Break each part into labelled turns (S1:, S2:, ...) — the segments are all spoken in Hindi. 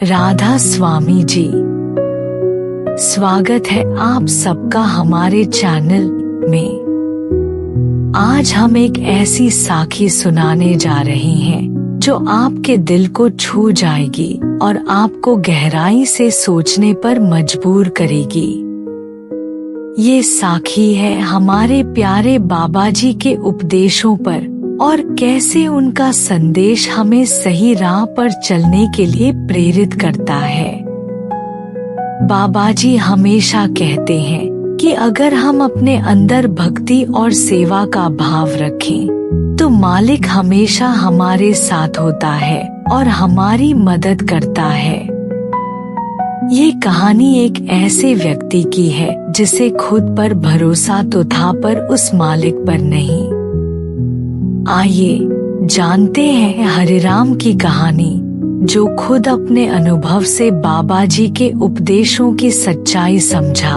S1: राधा स्वामी जी, स्वागत है आप सबका हमारे चैनल में। आज हम एक ऐसी साखी सुनाने जा रहे हैं जो आपके दिल को छू जाएगी और आपको गहराई से सोचने पर मजबूर करेगी। ये साखी है हमारे प्यारे बाबा जी के उपदेशों पर और कैसे उनका संदेश हमें सही राह पर चलने के लिए प्रेरित करता है। बाबा जी हमेशा कहते हैं कि अगर हम अपने अंदर भक्ति और सेवा का भाव रखें तो मालिक हमेशा हमारे साथ होता है और हमारी मदद करता है। ये कहानी एक ऐसे व्यक्ति की है जिसे खुद पर भरोसा तो था पर उस मालिक पर नहीं। आइए जानते हैं हरिराम की कहानी, जो खुद अपने अनुभव से बाबा जी के उपदेशों की सच्चाई समझा।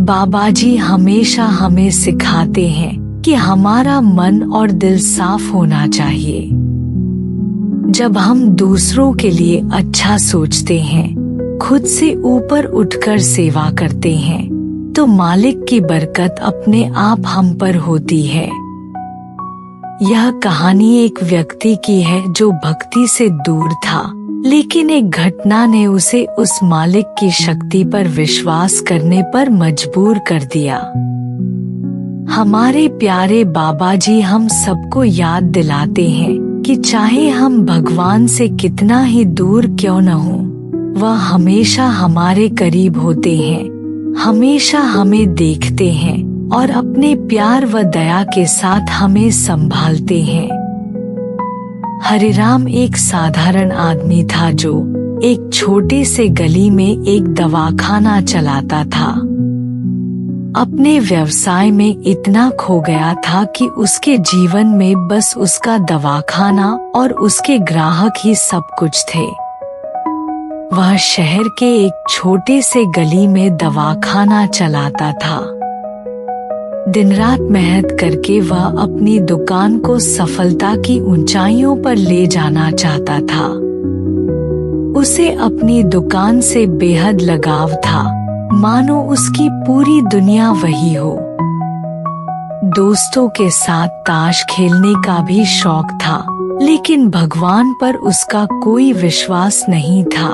S1: बाबा जी हमेशा हमें सिखाते हैं कि हमारा मन और दिल साफ होना चाहिए। जब हम दूसरों के लिए अच्छा सोचते हैं, खुद से ऊपर उठकर सेवा करते हैं, तो मालिक की बरकत अपने आप हम पर होती है। यह कहानी एक व्यक्ति की है जो भक्ति से दूर था, लेकिन एक घटना ने उसे उस मालिक की शक्ति पर विश्वास करने पर मजबूर कर दिया। हमारे प्यारे बाबा जी हम सबको याद दिलाते हैं कि चाहे हम भगवान से कितना ही दूर क्यों न हो, वह हमेशा हमारे करीब होते हैं, हमेशा हमें देखते हैं और अपने प्यार व दया के साथ हमें संभालते हैं। हरिराम एक साधारण आदमी था जो एक छोटे से गली में एक दवाखाना चलाता था। अपने व्यवसाय में इतना खो गया था कि उसके जीवन में बस उसका दवाखाना और उसके ग्राहक ही सब कुछ थे। वह शहर के एक छोटे से गली में दवाखाना चलाता था। दिन रात मेहनत करके वह अपनी दुकान को सफलता की ऊंचाइयों पर ले जाना चाहता था। उसे अपनी दुकान से बेहद लगाव था, मानो उसकी पूरी दुनिया वही हो। दोस्तों के साथ ताश खेलने का भी शौक था, लेकिन भगवान पर उसका कोई विश्वास नहीं था।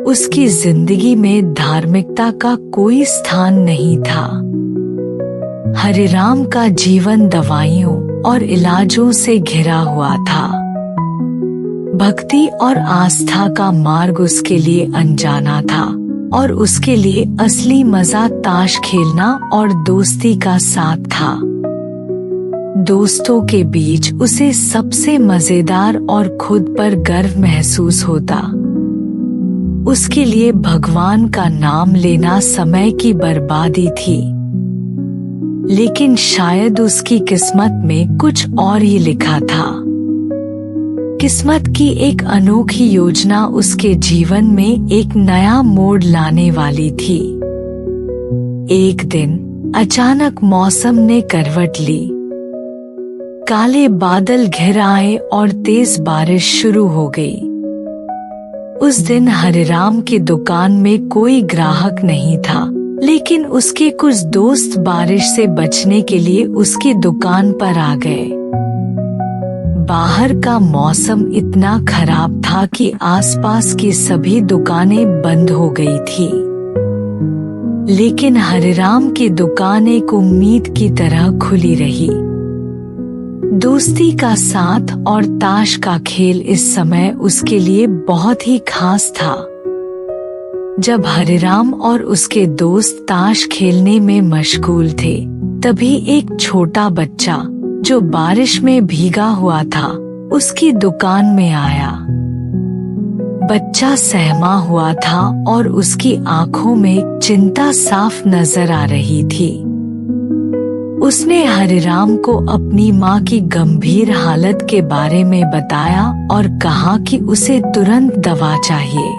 S1: उसकी जिंदगी में धार्मिकता का कोई स्थान नहीं था। हरिराम का जीवन दवाइयों और इलाजों से घिरा हुआ था। भक्ति और आस्था का मार्ग उसके लिए अनजाना था और उसके लिए असली मजा ताश खेलना और दोस्ती का साथ था। दोस्तों के बीच उसे सबसे मजेदार और खुद पर गर्व महसूस होता। उसके लिए भगवान का नाम लेना समय की बर्बादी थी, लेकिन शायद उसकी किस्मत में कुछ और ही लिखा था। किस्मत की एक अनोखी योजना उसके जीवन में एक नया मोड़ लाने वाली थी। एक दिन अचानक मौसम ने करवट ली। काले बादल घिर आए और तेज बारिश शुरू हो गई। उस दिन हरिराम की दुकान में कोई ग्राहक नहीं था, लेकिन उसके कुछ दोस्त बारिश से बचने के लिए उसकी दुकान पर आ गए। बाहर का मौसम इतना खराब था कि आसपास की सभी दुकानें बंद हो गई थी, लेकिन हरिराम की दुकान एक उम्मीद की तरह खुली रही। दोस्ती का साथ और ताश का खेल इस समय उसके लिए बहुत ही खास था। जब हरिराम और उसके दोस्त ताश खेलने में मशगूल थे, तभी एक छोटा बच्चा जो बारिश में भीगा हुआ था उसकी दुकान में आया। बच्चा सहमा हुआ था और उसकी आंखों में चिंता साफ नजर आ रही थी। उसने हरिराम को अपनी माँ की गंभीर हालत के बारे में बताया और कहा कि उसे तुरंत दवा चाहिए।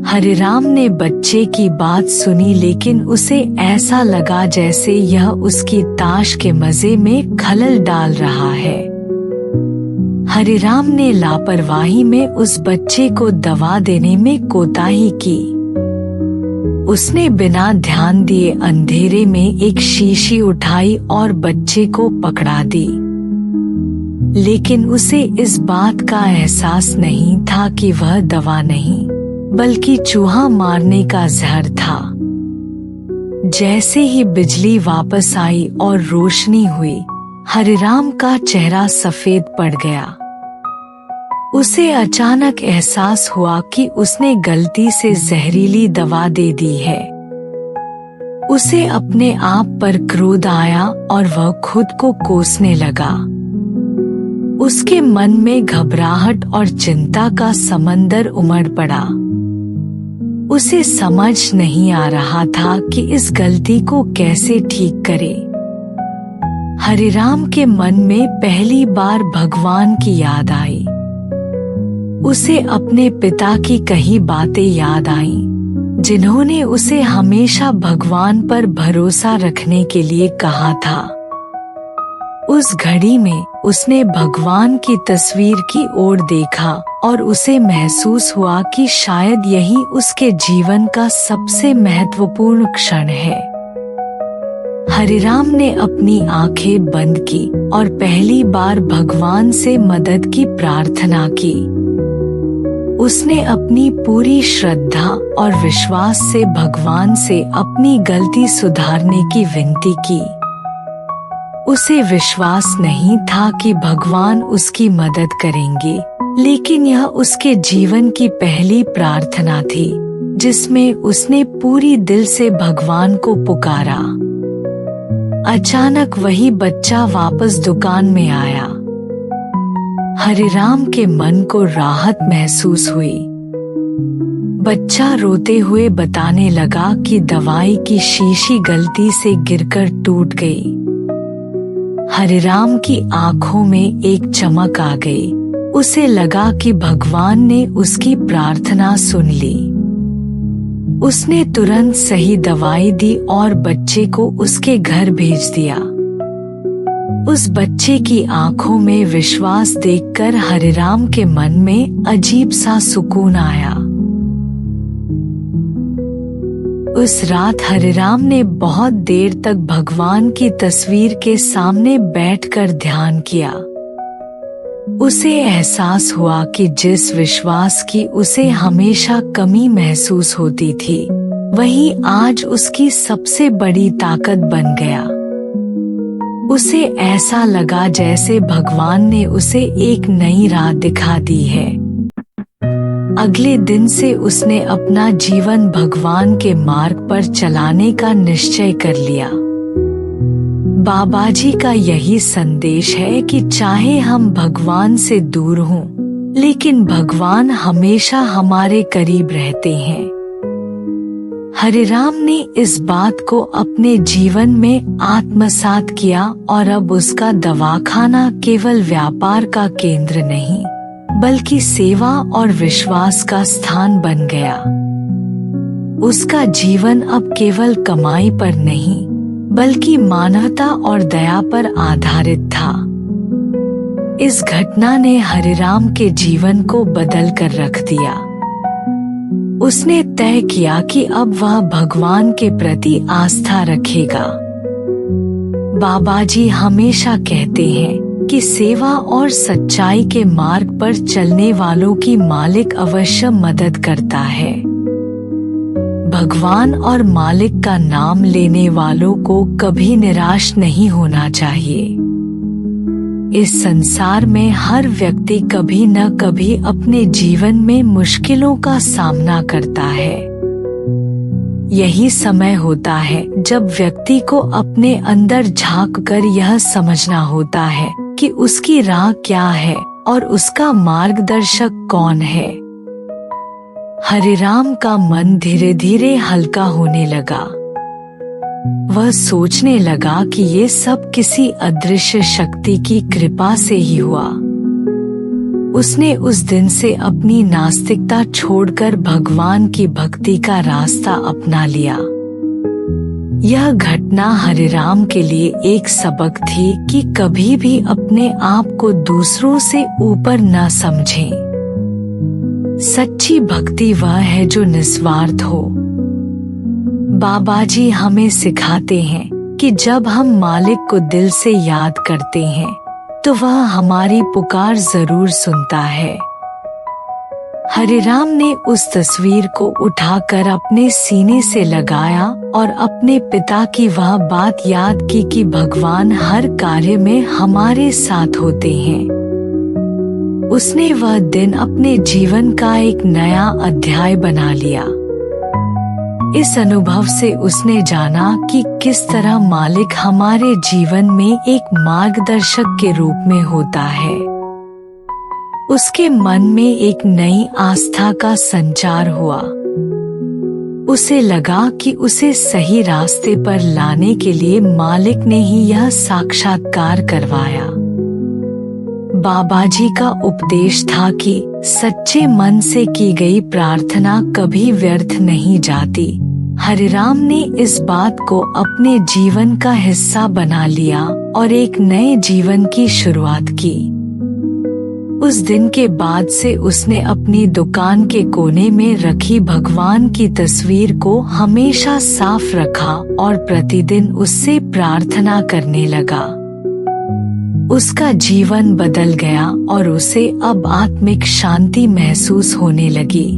S1: हरिराम ने बच्चे की बात सुनी, लेकिन उसे ऐसा लगा जैसे यह उसकी ताश के मजे में खलल डाल रहा है। हरिराम ने लापरवाही में उस बच्चे को दवा देने में कोताही की। उसने बिना ध्यान दिए अंधेरे में एक शीशी उठाई और बच्चे को पकड़ा दी। लेकिन उसे इस बात का एहसास नहीं था कि वह दवा नहीं बल्कि चूहा मारने का जहर था। जैसे ही बिजली वापस आई और रोशनी हुई, हरिराम का चेहरा सफेद पड़ गया। उसे अचानक एहसास हुआ कि उसने गलती से जहरीली दवा दे दी है। उसे अपने आप पर क्रोध आया और वह खुद को कोसने लगा। उसके मन में घबराहट और चिंता का समंदर उमड़ पड़ा। उसे समझ नहीं आ रहा था कि इस गलती को कैसे ठीक करे। हरिराम के मन में पहली बार भगवान की याद आई। उसे अपने पिता की कही बातें याद आईं, जिन्होंने उसे हमेशा भगवान पर भरोसा रखने के लिए कहा था। उस घड़ी में उसने भगवान की तस्वीर की ओर देखा और उसे महसूस हुआ कि शायद यही उसके जीवन का सबसे महत्वपूर्ण क्षण है। हरिराम ने अपनी आंखें बंद की और पहली बार भगवान से मदद की प्रार्थना की। उसने अपनी पूरी श्रद्धा और विश्वास से भगवान से अपनी गलती सुधारने की विनती की। उसे विश्वास नहीं था कि भगवान उसकी मदद करेंगे, लेकिन यह उसके जीवन की पहली प्रार्थना थी जिसमें उसने पूरी दिल से भगवान को पुकारा। अचानक वही बच्चा वापस दुकान में आया। हरिराम के मन को राहत महसूस हुई। बच्चा रोते हुए बताने लगा कि दवाई की शीशी गलती से गिरकर टूट गई। हरिराम की आंखों में एक चमक आ गई। उसे लगा कि भगवान ने उसकी प्रार्थना सुन ली। उसने तुरंत सही दवाई दी और बच्चे को उसके घर भेज दिया। उस बच्चे की आंखों में विश्वास देखकर हरिराम के मन में अजीब सा सुकून आया। उस रात हरिराम ने बहुत देर तक भगवान की तस्वीर के सामने बैठकर ध्यान किया। उसे एहसास हुआ कि जिस विश्वास की उसे हमेशा कमी महसूस होती थी, वही आज उसकी सबसे बड़ी ताकत बन गया। उसे ऐसा लगा जैसे भगवान ने उसे एक नई राह दिखा दी है। अगले दिन से उसने अपना जीवन भगवान के मार्ग पर चलाने का निश्चय कर लिया। बाबाजी का यही संदेश है कि चाहे हम भगवान से दूर हों, लेकिन भगवान हमेशा हमारे करीब रहते हैं। हरिराम ने इस बात को अपने जीवन में आत्मसात किया और अब उसका दवाखाना केवल व्यापार का केंद्र नहीं, बल्कि सेवा और विश्वास का स्थान बन गया। उसका जीवन अब केवल कमाई पर नहीं, बल्कि मानवता और दया पर आधारित था। इस घटना ने हरिराम के जीवन को बदल कर रख दिया। उसने तय किया कि अब वह भगवान के प्रति आस्था रखेगा। बाबाजी हमेशा कहते हैं कि सेवा और सच्चाई के मार्ग पर चलने वालों की मालिक अवश्य मदद करता है। भगवान और मालिक का नाम लेने वालों को कभी निराश नहीं होना चाहिए। इस संसार में हर व्यक्ति कभी न कभी अपने जीवन में मुश्किलों का सामना करता है। यही समय होता है जब व्यक्ति को अपने अंदर झांककर यह समझना होता है कि उसकी राह क्या है और उसका मार्गदर्शक कौन है। हरिराम का मन धीरे धीरे हल्का होने लगा। वह सोचने लगा कि ये सब किसी अदृश्य शक्ति की कृपा से ही हुआ। उसने उस दिन से अपनी नास्तिकता छोड़कर भगवान की भक्ति का रास्ता अपना लिया। यह घटना हरिराम के लिए एक सबक थी कि कभी भी अपने आप को दूसरों से ऊपर न समझें। सच्ची भक्ति वह है जो निस्वार्थ हो। बाबाजी हमें सिखाते हैं कि जब हम मालिक को दिल से याद करते हैं तो वह हमारी पुकार जरूर सुनता है। हरिराम ने उस तस्वीर को उठाकर अपने सीने से लगाया और अपने पिता की वह बात याद की कि भगवान हर कार्य में हमारे साथ होते हैं। उसने वह दिन अपने जीवन का एक नया अध्याय बना लिया। इस अनुभव से उसने जाना कि किस तरह मालिक हमारे जीवन में एक मार्गदर्शक के रूप में होता है। उसके मन में एक नई आस्था का संचार हुआ। उसे लगा कि उसे सही रास्ते पर लाने के लिए मालिक ने ही यह साक्षात्कार करवाया। बाबाजी का उपदेश था कि सच्चे मन से की गई प्रार्थना कभी व्यर्थ नहीं जाती। हरिराम ने इस बात को अपने जीवन का हिस्सा बना लिया और एक नए जीवन की शुरुआत की। उस दिन के बाद से उसने अपनी दुकान के कोने में रखी भगवान की तस्वीर को हमेशा साफ रखा और प्रतिदिन उससे प्रार्थना करने लगा। उसका जीवन बदल गया और उसे अब आत्मिक शांति महसूस होने लगी।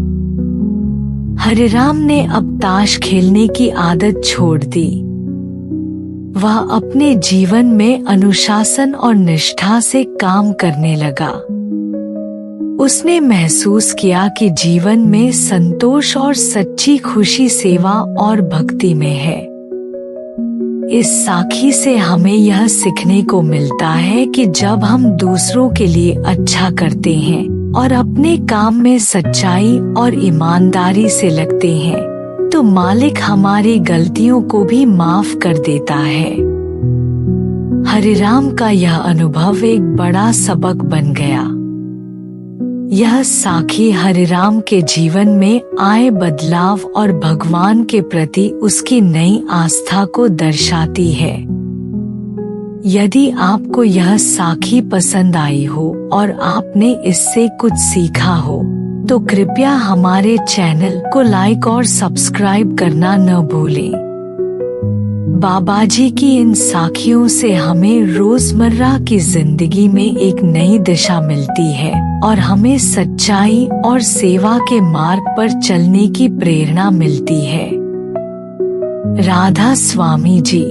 S1: हरिराम ने अब ताश खेलने की आदत छोड़ दी। वह अपने जीवन में अनुशासन और निष्ठा से काम करने लगा। उसने महसूस किया कि जीवन में संतोष और सच्ची खुशी सेवा और भक्ति में है। इस साखी से हमें यह सीखने को मिलता है कि जब हम दूसरों के लिए अच्छा करते हैं और अपने काम में सच्चाई और ईमानदारी से लगते हैं तो मालिक हमारी गलतियों को भी माफ कर देता है। हरिराम का यह अनुभव एक बड़ा सबक बन गया। यह साखी हरिराम के जीवन में आए बदलाव और भगवान के प्रति उसकी नई आस्था को दर्शाती है। यदि आपको यह साखी पसंद आई हो और आपने इससे कुछ सीखा हो तो कृपया हमारे चैनल को लाइक और सब्सक्राइब करना न भूलें। बाबाजी की इन साखियों से हमें रोजमर्रा की जिंदगी में एक नई दिशा मिलती है और हमें सच्चाई और सेवा के मार्ग पर चलने की प्रेरणा मिलती है। राधा स्वामी जी।